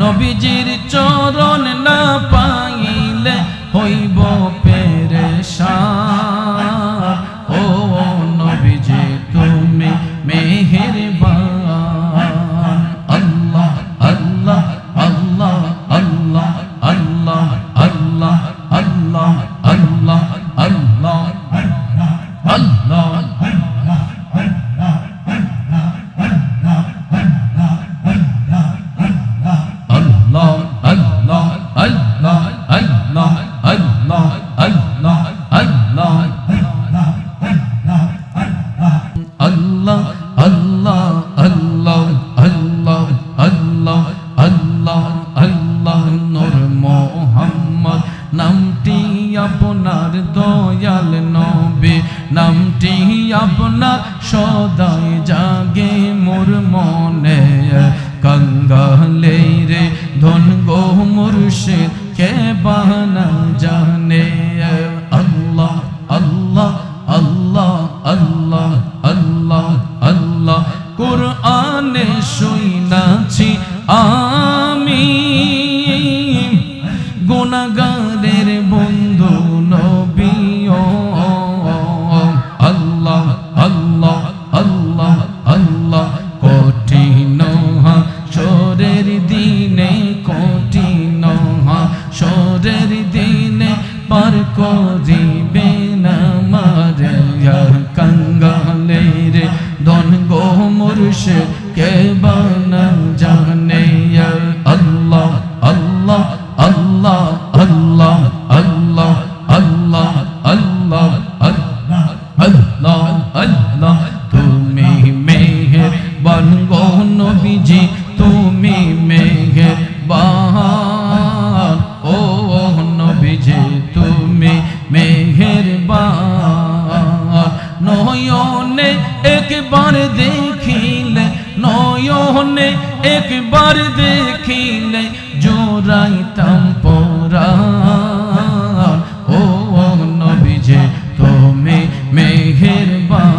নবীজির চরণ না পাইলে হইব পেরেশান। ও নবীজি তুমি মেহেরবান। আল্লাহ আল্লাহ আল্লাহ আল্লাহ আল্লাহ আল্লাহ আল্লাহ আল্লাহ আল্লাহ আল্লাহ নামটি আপনার দয়াল নবী, নামটি আপনার সদাই জাগে মোর মনে। কাঙ্গালে রে ধন গো মুর্শিদ কে বানা জানে। আল্লাহ আল্লাহ আল্লাহ আল্লাহ আল্লাহ আল্লাহ কুরআনে শুনাছি আমি গুনাহগারের বন্ধু নবী। আল্লাহ আল্লাহ আল্লাহ আল্লাহ কঠিন হাসরের দিনে, কঠিন হাসরের দিনে পার করিবে না মারে। কাঙ্গালে রে ধন গো মুর্শিদ কে বানা জানে। আল্লাহ আল্লাহ আল্লাহ আল্লাহ আল্লাহ আল্লাহ আল্লাহ আল্লাহ আল্লাহ তুমি মেহেরবান গো নবীজি, তুমি মেহেরবান। ও নবীজি তুমি মেহেরবান। নয়নে একবার দেখিলে, নয়নে একবার দেখিলে জোড়াইতাম পরাণ। ও নবীজি তুমি মেহেরবান।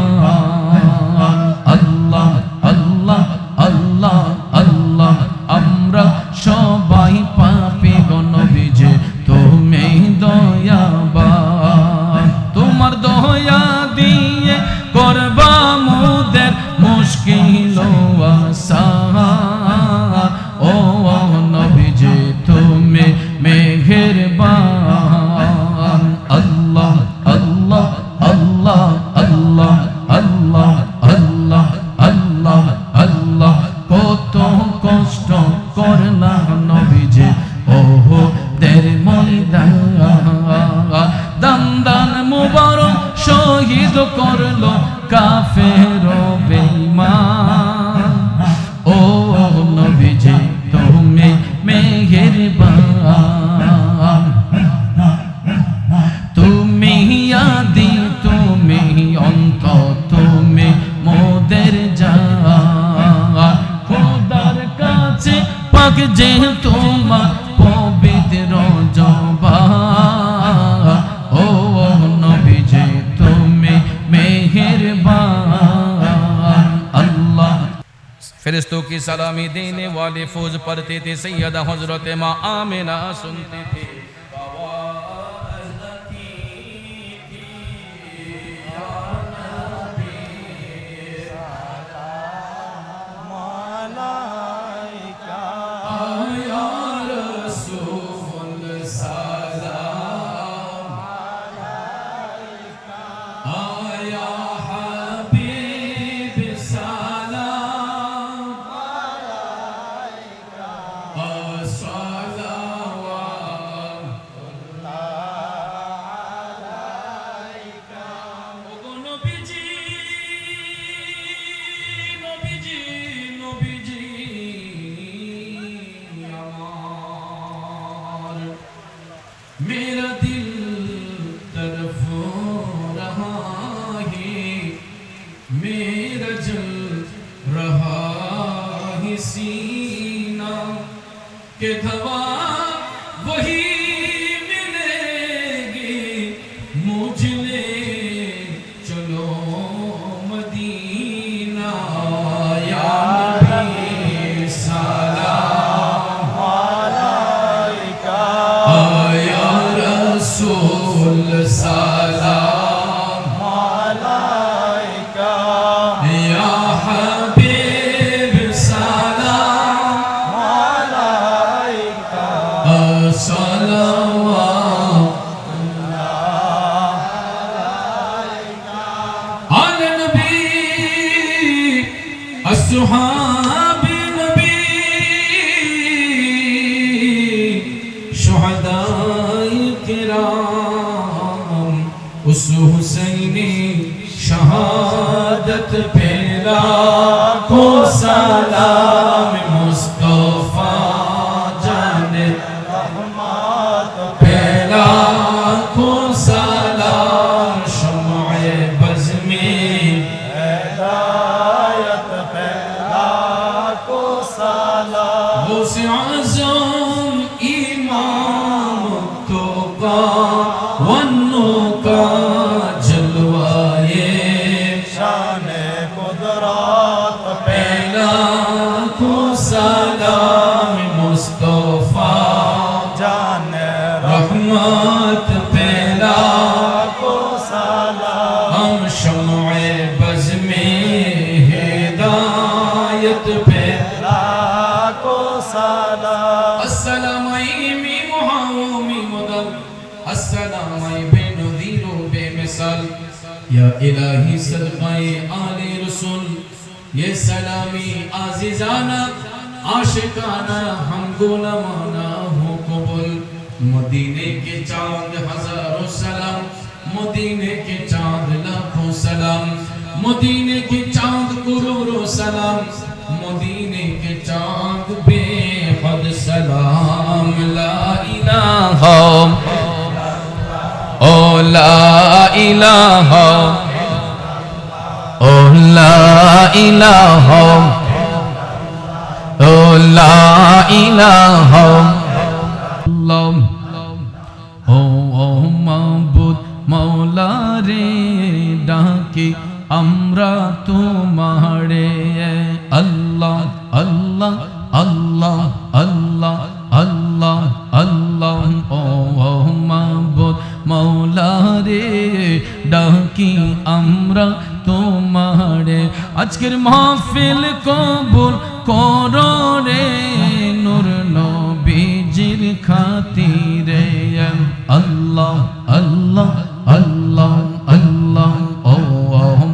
আল্লাহ আল্লাহ আল্লাহ আল্লাহ আমরা সবাই পাপী গো নবীজি তুমি দয়াবান। তোমার দয়া দিয়ে করবা মুদের মুশকিল আসান। ও নবীজি তুমি মেহেরবান। আল্লাহ আল্লাহ আল্লাহ আল্লাহ আল্লাহ আল্লাহ আল্লাহ আল্লাহ কত কষ্ট করলা নবীজি ওহো দের ময়দান। দান দান মুবারক শহীদ করলো কাফের বেঈমান। ও নবীজি তুমি মেহেরবান। তুমি আদি তুমি অন্ত, তুমি মোদের জান। খোদার কাছে পাক যে তোমার পবিত্র জবান। ও নবীজি তুমি मेहरबान। अल्लाह फरिश्तों की सलामी देने वाले फौज पढ़ते थे, सैयदा हजरत माँ आमिना सुनते थे। मेरा दिल तरफ रहा है, मेरा जल रहा है सीना के धवा वही मिलेगी मुझे चलो मदीना। या नबी सलाम صلوات على النبي الصحاب شهداء کرام اس حسینی شہادت پہ لاکھوں سلام مصطفیٰ جان رحمت پہ لاکھوں سلام شمع بز میں ہدایت پہ لاکھوں سلام غوث اعظم امام تو کا ونو کا جلوائے شان قدرت پہ لاکھوں سلام مصطفیٰ جان رحمت پہ لاکھوں سلام ہم شمع بز میں ہدایت پہ لاکھوں سلام السلام علیکم محاومی مدد السلام علیکم نذیر بے مثال یا الہی صدقہ آل رسول یہ سلامی عزیزانہ عاشقانہ ہم غلامانہ ہو قبول مدینے کے چاند ہزاروں سلام مدینے کے چاند لاکھوں سلام مدینے کے چاند کروڑوں سلام مدینے کے چاند بے حد سلام لا الہ او لا الہ او لا الہ او لا الہ اللہ او معبود مولا رے ڈاکے আমরা তোমারে আল্লাহ আল্লাহ আল্লাহ আল্লাহ আল্লাহ আল্লাহ ও মাবুদ মাওলা রে ডাকি আমরা তোমারে আজকের মাহফিল কবুল করো রে নূর নবীজির খাতিরে আল্লাহ আল্লাহ আল্লাহ আল্লাহ ও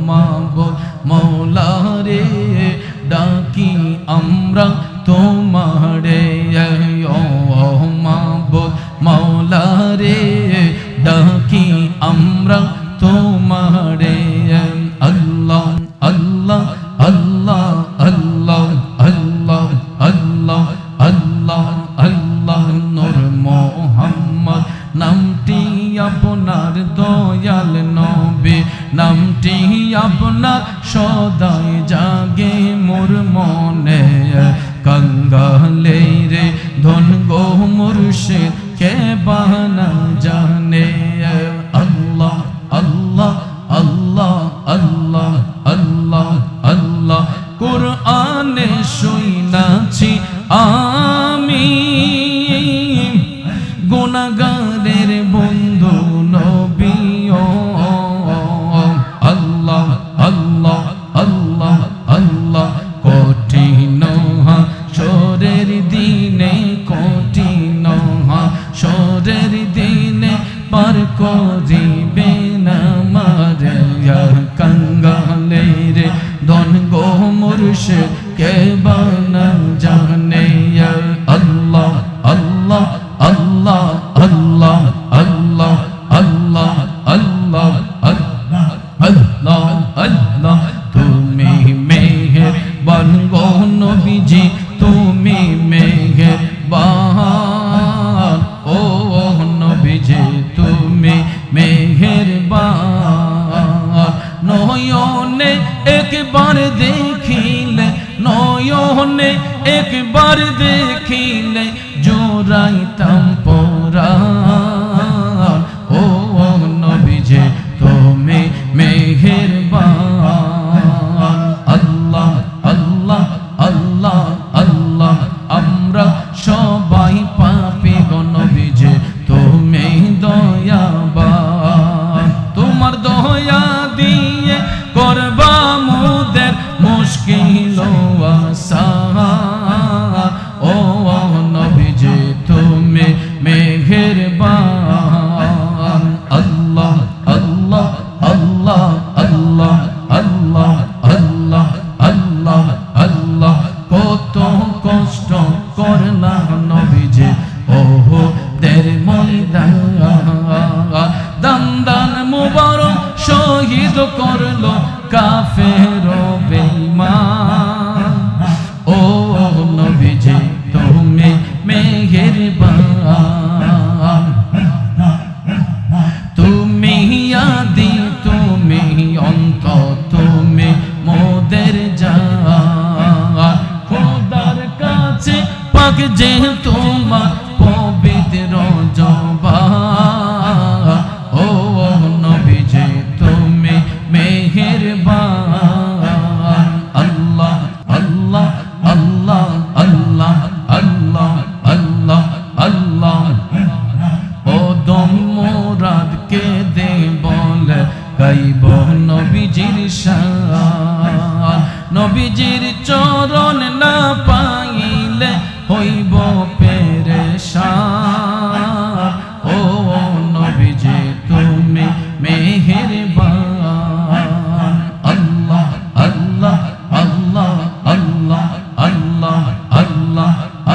মাবুদ মাওলা রে ডাকি আমরা তোমারে ও মাবুদ মাওলা রে ডাকি আমরা তোমারে আল্লাহ আল্লাহ আল্লাহ আল্লাহ আল্লাহ আল্লাহ আল্লাহ আল্লাহ নূর মুহাম্মদ নামটি আপনার দয়াল নবী নামটি আপনার সদাই জাগে মোর মনে কঙ্গালে রে ধন গো মুর্শিদ কে বানা জানে আল্লাহ আল্লাহ আল্লাহ আল্লাহ আল্লাহ আল্লাহ কোরআনে শুনাছি আমি গুনাহগারের বন্ধু নবী ও আল্লাহ আল্লাহ আল্লাহ আল্লাহ কঠিন হাসরের দিনে কঠিন হাসরের দিনে পার করিবে না মারে কঙ্গালে রে ধন গো মুর্শিদ কে বানা জানে আল্লাহ আল্লাহ আল্লাহ আল্লাহ আল্লাহ আল্লাহ আল্লাহ আল্লাহ আল্লাহ আল্লাহ তুমি মেহেরবান গো নবীজি তুমি মেহেরবান ও নবীজি তুমি মেহেরবান নয়নে একবার দেখিলে নয়নে একবার দেখিলে জোড়াইতাম পরাণ ও নবীজি তুমি মেহেরবান আল্লাহ আল্লাহ আল্লাহ আল্লাহ আমরা সবাই পাপী গো নবীজি তুমি দয়াবান তোমার দয়া দিয়ে করবা মুদের মুশকিল আসান ও নবীজি তুমি কাফের ও বেঈমান ও নবীজি তুমি মেহেরবান তুমি আদি তুমি অন্ত তুমি মোদের জান খোদার কাছে পাক যে তোমার পবিত্র জবান ও নবীজি তুমি মেহেরবান আল্লাহ আল্লাহ আল্লাহ আল্লাহ আল্লাহ আল্লাহ আল্লাহ ও দম মুরাদ কে দে বলে গাইব নবীজির শান নবীজির চরণ না পাইলে হইব পেরেশান ও নবীজি তুমি মেহেরবান আল্লাহ আল্লাহ আল্লাহ আল্লাহ আল্লাহ আল্লাহ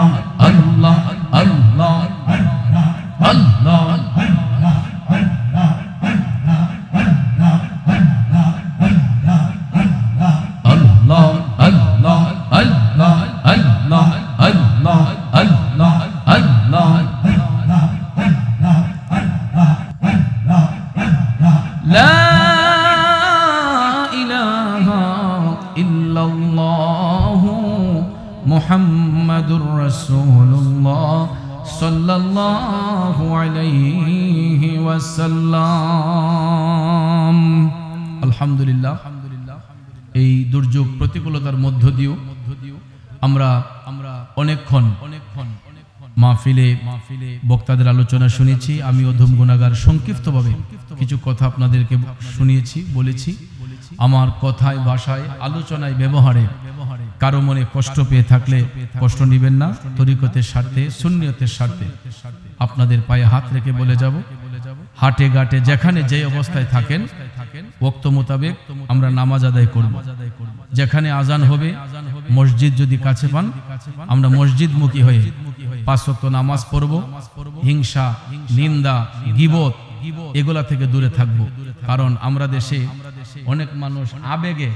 আল্লাহ আল্লাহ আল্লাহ আল্লাহ মুহাম্মাদুর রাসূলুল্লাহ সাল্লাল্লাহু আলাইহি ওয়াসাল্লাম। আলহামদুলিল্লাহ, এই দুর্যোগ প্রতিকূলতার মধ্য দিয়েও আমরা অনেকক্ষণ মাহফিলে বক্তাদের আলোচনা শুনেছি। আমি অধম গুনাহগার সংক্ষিপ্তভাবে কিছু কথা আপনাদেরকে শুনিয়েছি, বলেছি। আমার কথায়, ভাষায়, আলোচনায়, ব্যবহারে কারো মনে কষ্ট পেয়ে থাকলে কষ্ট নেবেন না। তরিকতের স্বার্থে, সুন্নিয়তের স্বার্থে আপনাদের পায়ে হাত রেখে বলে যাব, হাটে ঘাটে যেখানে যে অবস্থায় থাকেন ওয়াক্ত মোতাবেক আমরা নামাজ আদায় করব। যেখানে আজান হবে, মসজিদ যদি কাছে পান, আমরা মসজিদমুখী হয়ে 5 ওয়াক্ত নামাজ পড়ব। হিংসা, নিন্দা, গীবত এগুলা থেকে দূরে থাকব। কারণ আমরা দেশে অনেক মানুষ আবেগে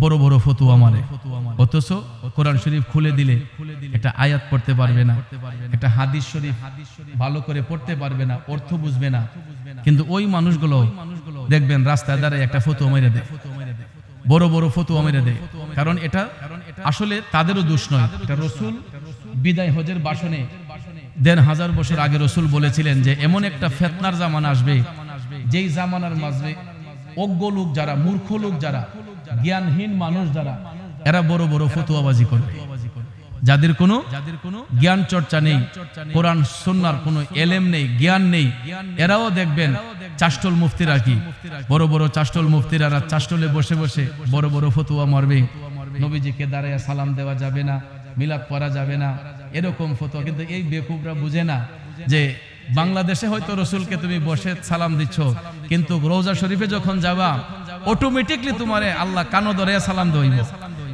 বড় বড় ফতোয়া মারে, অথচ কোরআন শরীফ খুলে দিলে একটা আয়াত পড়তে পারবে না, একটা হাদিস শরীফ ভালো করে পড়তে পারবে না, অর্থ বুঝবে না। কিন্তু ওই মানুষগুলো দেখবেন রাস্তায় দাঁড়ায় একটা ফতোয়া মেরে দেয়, বড় বড় ফতোয়া মেরে দেয়। কারণ এটা আসলে তাদেরও দোষ নয়। এটা রাসূল বিদায় হজের ভাষণে ১,৫০০ বছর আগে রাসূল বলেছিলেন যে এমন একটা ফিতনার জামানা আসবে, যেই জামানার মাঝে অজ্ঞ লোক যারা, মূর্খ লোক যারা, জ্ঞানহীন মানুষ যারা, এরা বড় বড় ফতোয়াবাজি করবে। যাদের কোনো জ্ঞান চর্চা নেই, কোরআন সুন্নাহর কোনো এলেম নেই, জ্ঞান নেই, এরাও দেখবেন চাষ্টল মুফতিরা কি বড় বড় চাষ্টল মুফতিরা চাষ্টলে বসে বসে বড় বড় ফতোয়া মারবে। নবীজিকে দাঁড়ায় সালাম দেওয়া যাবে না, মিলাদ পড়া যাবে না, এরকম ফতোয়া। কিন্তু এই বেকুবরা বুঝে না যে বাংলাদেশে হয়তো রসুলকে তুমি বসে সালাম দিচ্ছ, কিন্তু রওজা শরীফে যখন যাবা অটোমেটিকলি তোমারে আল্লাহ কানো ধরে সালাম দইব।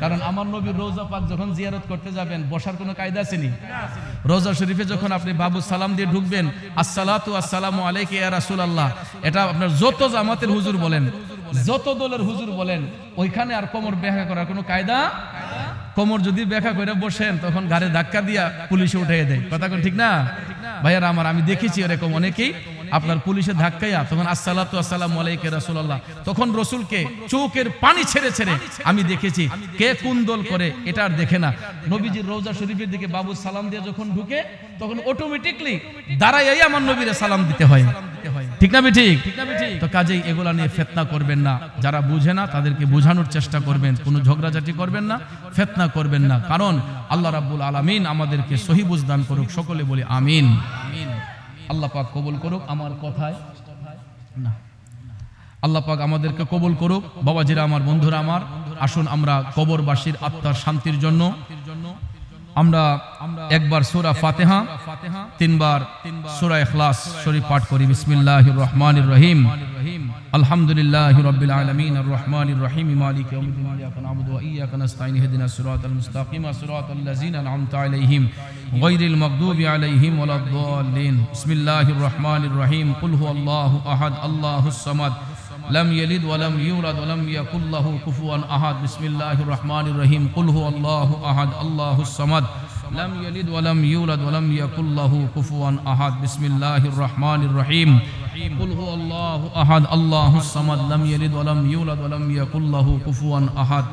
কারণ আমার নবীর রওজা পাক যখন জিয়ারত করতে যাবেন, বসার কোনো কায়দা আছে নি? রওজা শরীফে যখন আপনি বাবু সালাম দিয়ে ঢুকবেন, আসসালাতু আসসালামু আলাইকা ইয়া রাসূলুল্লাহ, এটা আপনার যত জামাতের হুজুর বলেন, যত দলের হুজুর বলেন, ওইখানে আর কোমর ব্যাখ্যা করার কোনো কায়দা। কোমর যদি ব্যাখ্যা করে বসেন, তখন ঘাড়ে ধাক্কা দিয়া পুলিশে উঠিয়ে দেয়। কথা কোন ঠিক না ভাইয়ারা আমার? আমি দেখেছি এরকম অনেকেই আপনার পুলিশে ধাক্কাইয়া তখন আসসালাতু আসসালামু আলাইকা রাসূলুল্লাহ, তখন রসুলকে চোখের পানি ছেড়ে ছেড়ে আমি দেখেছি। কে কোন দল করে এটা আর দেখে না। নবীজির রওজা শরীফের দিকে বাবু সালাম দিয়ে যখন ঢুকে, তখন অটোমেটিকলি দাঁড়াইয়াই আমার নবীরে সালাম দিতে হয়। ঠিক না ঠিক? তো কাজেই এগুলা নিয়ে ফিতনা করবেন না। যারা বুঝে না তাদেরকে বোঝানোর চেষ্টা করবেন, কোনো ঝগড়াঝাটি করবেন না, ফিতনা করবেন না। কারণ আল্লাহ রাব্বুল আলামিন আমাদেরকে সহি বুঝ দান করুক। সকলে বলি আমিন। আল্লাহ পাক কবুল করুক আমার কথায় না, আল্লাহ পাক আমাদেরকে কবুল করুক। বাবাজিরা আমার, বন্ধুরা আমার, আসুন আমরা কবরবাসীর আত্মার শান্তির জন্য আমরা একবার সূরা ফাতিহা, 3 বার সূরা ইখলাস শরীফ পাঠ করি। বিসমিল্লাহির রহমানির রহিম। আলহামদুলিল্লাহি রাব্বিল আলামিন আর রহমানির রহিম মালিকি ইয়াউমিদ্দিন ইয়্যাকা না'বুদু ওয়া ইয়্যাকা নাস্তাঈন ইহদিনাস সিরাতাল মুস্তাকিম সিরাতাল লাযিনা আন'আমতা আলাইহিম গায়রিল মাগদুবি আলাইহিম ওয়ালাদ-দাল্লিন। বিসমিল্লাহির রহমানির রহিম। কুল হুয়াল্লাহু আহাদ আল্লাহুস সামাদ لم يلد ولم يولد ولم يكن له كفوا أحد بسم الله الرحمن الرحيم قل هو الله أحد الله الصمد لم يلد ولم يولد ولم يكن له كفوا أحد بسم الله الرحمن الرحيم قل هو الله أحد الله الصمد لم يلد ولم يولد ولم يكن له كفوا أحد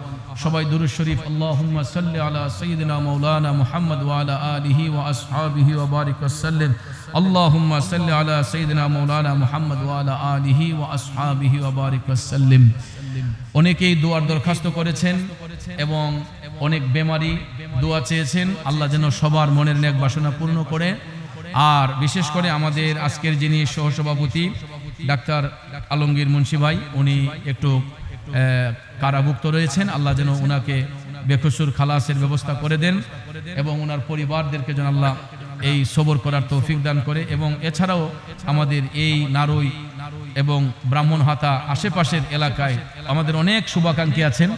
সবাই দুরূদ শরীফ আল্লাহুম্মা সাল্লি আলা সাইয়্যিদিনা মাওলানা মুহাম্মদ ওয়া আলা আলিহি ওয়া আসহাবিহি ওয়া বারিক ওয়া সাল্লিম আল্লাহুম্মা সাল্লি আলা সাইয়্যিদিনা মাওলানা মুহাম্মদ ওয়া আলা আলিহি ওয়া আসহাবিহি ওয়া বারিক ওয়া সাল্লিম। অনেকেই দোয়ার দরখাস্ত করেছেন এবং অনেক বেমারি দোয়া চেয়েছেন, আল্লাহ যেন সবার মনের নেক বাসনা পূর্ণ করে। আর বিশেষ করে আমাদের আজকের যিনি সহসভাপতি ডাক্তার আলমগীর মুন্সি ভাই, উনি একটু কারাভুক্ত রয়েছেন, আল্লাহ যেন ওনাকে বেকসুর খালাসের ব্যবস্থা করে দেন এবং ওনার পরিবারদেরকে যেন আল্লাহ এই সবর করার তৌফিক দান করে। এবং এছাড়াও আমাদের এই নারুই এবং ব্রাহ্মণহাতা আশেপাশের এলাকায় আমাদের অনেক শুভাকাঙ্ক্ষী আছেন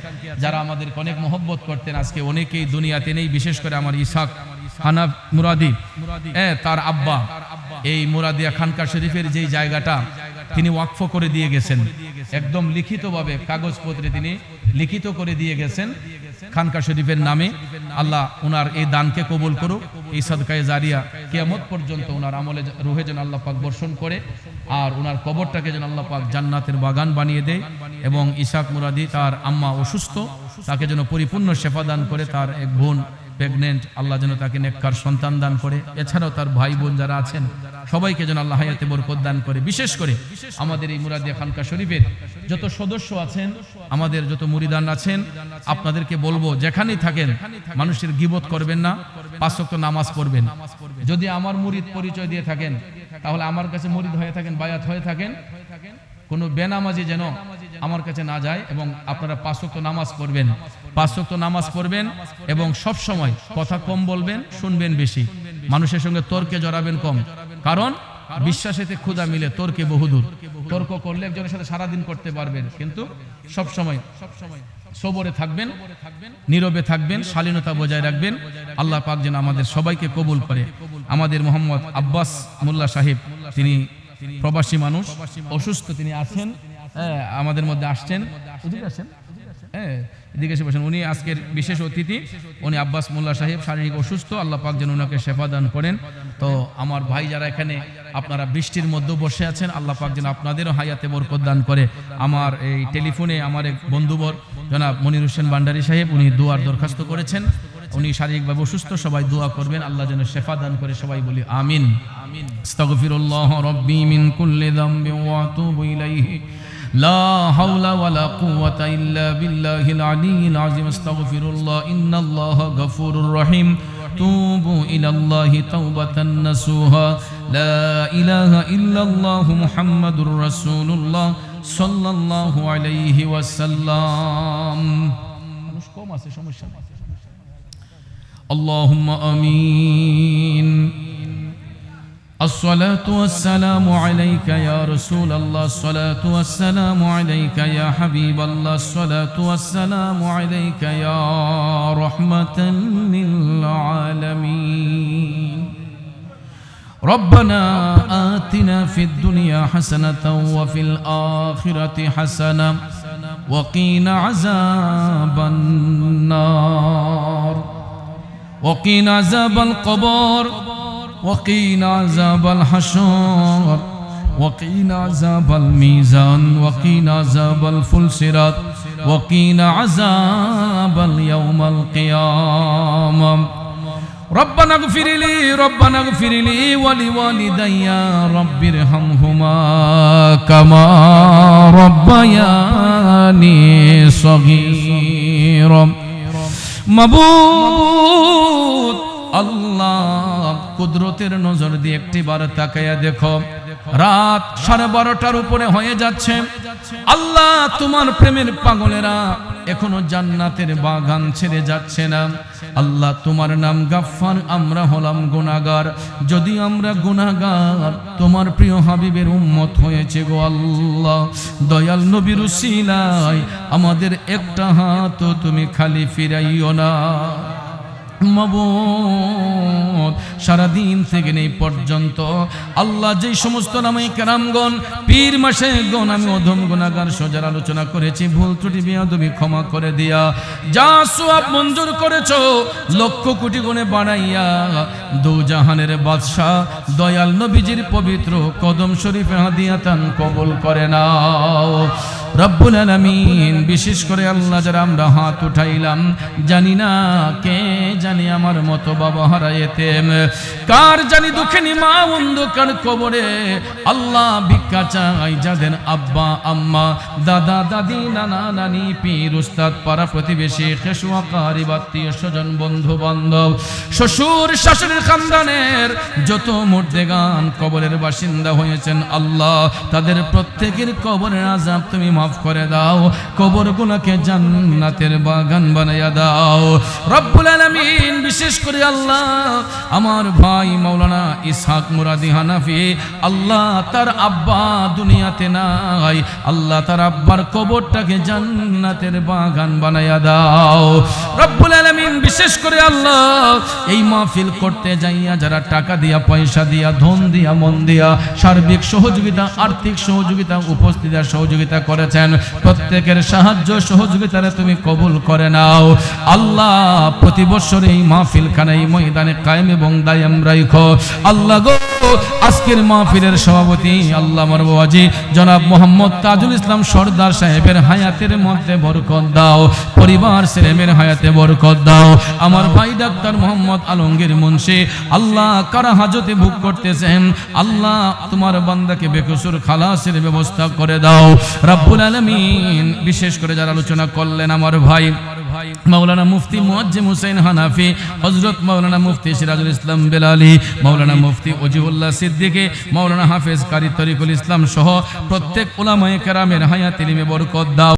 যারা আমাদেরকে অনেক মহব্বত করতেন, আজকে অনেকেই দুনিয়াতে নেই। বিশেষ করে আমার ইসাক হানাফ মুরাদি, তার আব্বা এই মুরাদিয়া খানকা শরীফের যেই জায়গাটা তিনি ওয়াকফ করে দিয়ে গেছেন, একদম লিখিতভাবে কাগজপত্রে তিনি লিখিত করে দিয়ে গেছেন খানকা শরীফের নামে। আল্লাহ ওনার এই দানকে কবুল করুক, এই সাদকায়ে জারিয়া কিয়ামত পর্যন্ত ওনার আমলে রুহে যেন আল্লাহ পাক বর্ষণ করে আর ওনার কবরটাকে যেন আল্লাহ পাক জান্নাতের বাগান বানিয়ে দেয়। এবং ইসাক মুরাদি তার আম্মা অসুস্থ, তাকে যেন পরিপূর্ণ শেফা দান করে, তার এক বোন প্রেগনেন্ট, আল্লাহ যেন তাকে নেককার সন্তান দান করে। এছাড়াও তার ভাই বোন যারা আছেন সবাইকে যেন আল্লাহ হায়াতে বরকত দান করে। বিশেষ করে আমাদের এই মুরাদিয়া খানকা শরীফের যত সদস্য আছেন, আমাদের যত মুরিদান আছেন, আপনাদেরকে বলবো যেখানেই থাকেন মানুষের গীবত করবেন না, 5 ওয়াক্ত নামাজ পড়বেন। যদি আমার মুরিদ পরিচয় দিয়ে থাকেন, তাহলে আমার কাছে মুরিদ হয়ে থাকেন, বায়াত হয়ে থাকেন, কোনো বেনামাজি যেন আমার কাছে না যায়। এবং আপনারা 5 ওয়াক্ত নামাজ পড়বেন, 5 ওয়াক্ত নামাজ পড়বেন এবং সব সময় কথা কম বলবেন, শুনবেন বেশি, মানুষের সঙ্গে তর্কে জড়াবেন কম। কারণ বিশ্বাসেতে ক্ষুধা মিলে, তর্কে বহুদূর। তর্ক করলে একজনের সাথে সারাদিন করতে পারবেন, কিন্তু সব সময় সবরে থাকবেন, নীরবে থাকবেন, শালীনতা বজায় রাখবেন। আল্লাহ পাক যেন আমাদের সবাইকে কবুল করে। আমাদের মোহাম্মদ আব্বাস মোল্লা সাহেব, তিনি প্রবাসী মানুষ, অসুস্থ, তিনি আছেন, আমাদের মধ্যে আসছেন, এদিকে এসে বসেন। উনি আজকের বিশেষ অতিথি, উনি আব্বাস মোল্লা সাহেব শারীরিক অসুস্থ, আল্লাহ পাক যেন ওনাকে শেফা দান করেন। তো আমার ভাই যারা এখানে আপনারা বৃষ্টির মধ্যে বসে আছেন, আল্লাহ পাক যেন আপনাদেরও হায়াতে বরকত দান করে। আমার এই টেলিফোনে আমার এক বন্ধুবর জনাব মনির হোসেন ভান্ডারী সাহেব, উনি দোয়ার দরখাস্ত করেছেন, উনি শারীরিকভাবে অসুস্থ, সবাই দোয়া করবেন, আল্লাহ যেন শেফা দান করে। সবাই বলি আমিন। আস্তাগফিরুল্লাহ রাব্বি মিন কুল্লি যামবি ওয়া আতুবু ইলাইহি লা হাওলা ওয়ালা কুওয়াতা ইল্লা বিল্লাহিল আলিয়্যিল আযীম। আস্তাগফিরুল্লাহ ইন্নাল্লাহা গফুরুর রহিম। তুবু ইলাল্লাহি তাওবাতান নাসুহা। লা ইলাহা ইল্লাল্লাহু মুহাম্মাদুর রাসূলুল্লাহ সাল্লাল্লাহু আলাইহি ওয়াসাল্লাম। মানুষ কম আছে, সমস্যা নেই। আল্লাহুম্মা আমিন। الصلاة والسلام عليك يا رسول الله، الصلاة والسلام عليك يا حبيب الله، الصلاة والسلام عليك يا رحمة للعالمين. ربنا آتنا في الدنيا حسنة وفي الآخرة حسنة وقنا عذاب النار وقنا عذاب القبر وقنا عذاب الحشر وقنا عذاب الميزان وقنا عذاب الفلسرات وقنا عذاب اليوم القيامة. ربنا اغفر لي ولوالدي رب ارحمهما كما ربياني صغيرا. মাবুদ আল্লাহ, কুদরতের নজর দিয়ে একটিবার তাকায়া দেখো, রাত 12:30টার উপরে হয়ে যাচ্ছে। আল্লাহ, তোমার প্রেমের পাগলেরা এখনো জান্নাতের বাগান ছেড়ে যাচ্ছে না। আল্লাহ, তোমার নাম গাফফার, আমরা হলাম গুনাহগার। যদি আমরা গুনাহগার, তোমার প্রিয় হাবিবের উম্মত হয়েছে গো আল্লাহ, দয়াল নবীর উসিলায় আমাদের একটা হাত তুমি খালি ফিরাইও না। মাবুদ, সারাদিন থেকে নেই পর্যন্ত আল্লাহ যেই সমস্ত নামে কেরামগণ পীর মাশায়েখগণ আমি অধম গুনাহগার সোজার আলোচনা করেছি, ভুল ত্রুটি বেয়াদবি ক্ষমা করে দিয়া যা সওয়াব মঞ্জুর করেছো লক্ষ কোটি গুণে বাড়াইয়া দু জাহানের বাদশা দয়াল নবীজির পবিত্র কদম শরীফে হাদিয়াতান কবুল করে নাও রব্বুল আলামিন। বিশেষ করে আল্লাহ যারা আমরা হাত উঠাইলাম জানি না কে জানি আমার মতো বাবা হারা এতিম, কার জানি দুঃখিনী মা অন্ধকার কবরে আল্লাহ ভিক্ষা চাই, যাদের আব্বা আম্মা দাদা দাদি নানা নানি পীর উস্তাদ পাড়া প্রতিবেশী খেশুয়া কারিব আত্মীয় স্বজন বন্ধু বান্ধব শ্বশুর শাশুড়ির খানদানের যত মুর্দেগান কবরের বাসিন্দা হয়েছেন আল্লাহ তাদের প্রত্যেকের কবরের আযাব তুমি মাফ করে দাও, কবরগুলোকে জান্নাতের বাগান বানাইয়া দাও রব্বুল আলামিন। বিশেষ করে আল্লাহ আমার ভাই মাওলানা ইসহাক মুরাদি হানাফি আল্লাহ তার আব্বা দুনিয়াতে নাই, আল্লাহ তার আব্বার কবরটাকে জান্নাতের বাগান বানাইয়া দাও রব্বুল আলামিন। বিশেষ করে আল্লাহ এই মাহফিল করতে যাইয়া যারা টাকা দিয়া পয়সা দিয়া ধন দিয়া মন দিয়া সার্বিক সহযোগিতা আর্থিক সহযোগিতা উপস্থিতির সহযোগিতা করেছেন প্রত্যেকের সাহায্য সহযোগিতারে তুমি কবুল করে নাও আল্লাহ। প্রতি বছর এই মাহফিলখানা এই ময়দানে কায়েম এবং দায়াম রাখো আল্লাহ গো। আজকের মাহফিলের সভাপতি আল্লাহ আমার বাবাজি জনাব মোহাম্মদ তাজুল ইসলাম সরদার সাহেবের হায়াতের মধ্যে বরকত দাও, পরিবার ছেলেমেয়ের হায়াতে বরকত দাও। আমার ভাই ডাক্তার মোহাম্মদ আলমগীর মুন্সি আল্লাহ কারা হাজতে ভোগ করতেছেন আল্লাহ তোমার বান্দাকে বেকসুর খালাসের ব্যবস্থা করে দাও রব্বুল আলামিন। বিশেষ করে যারা আলোচনা করলেন আমার ভাই মাওলানা মুফতি মুয়াজ্জিম হুসাইন হানাফি, হযরত মাওলানা মুফতি সিরাজুল ইসলাম বেলালি, মাওলানা মুফতি ওজিউল্লাহ সিদ্দিকী, মাওলানা হাফেজ কারি তরিকুল ইসলাম সহ প্রত্যেক উলামায়ে কেরামের হায়াতে ইলমে বরকত দাও।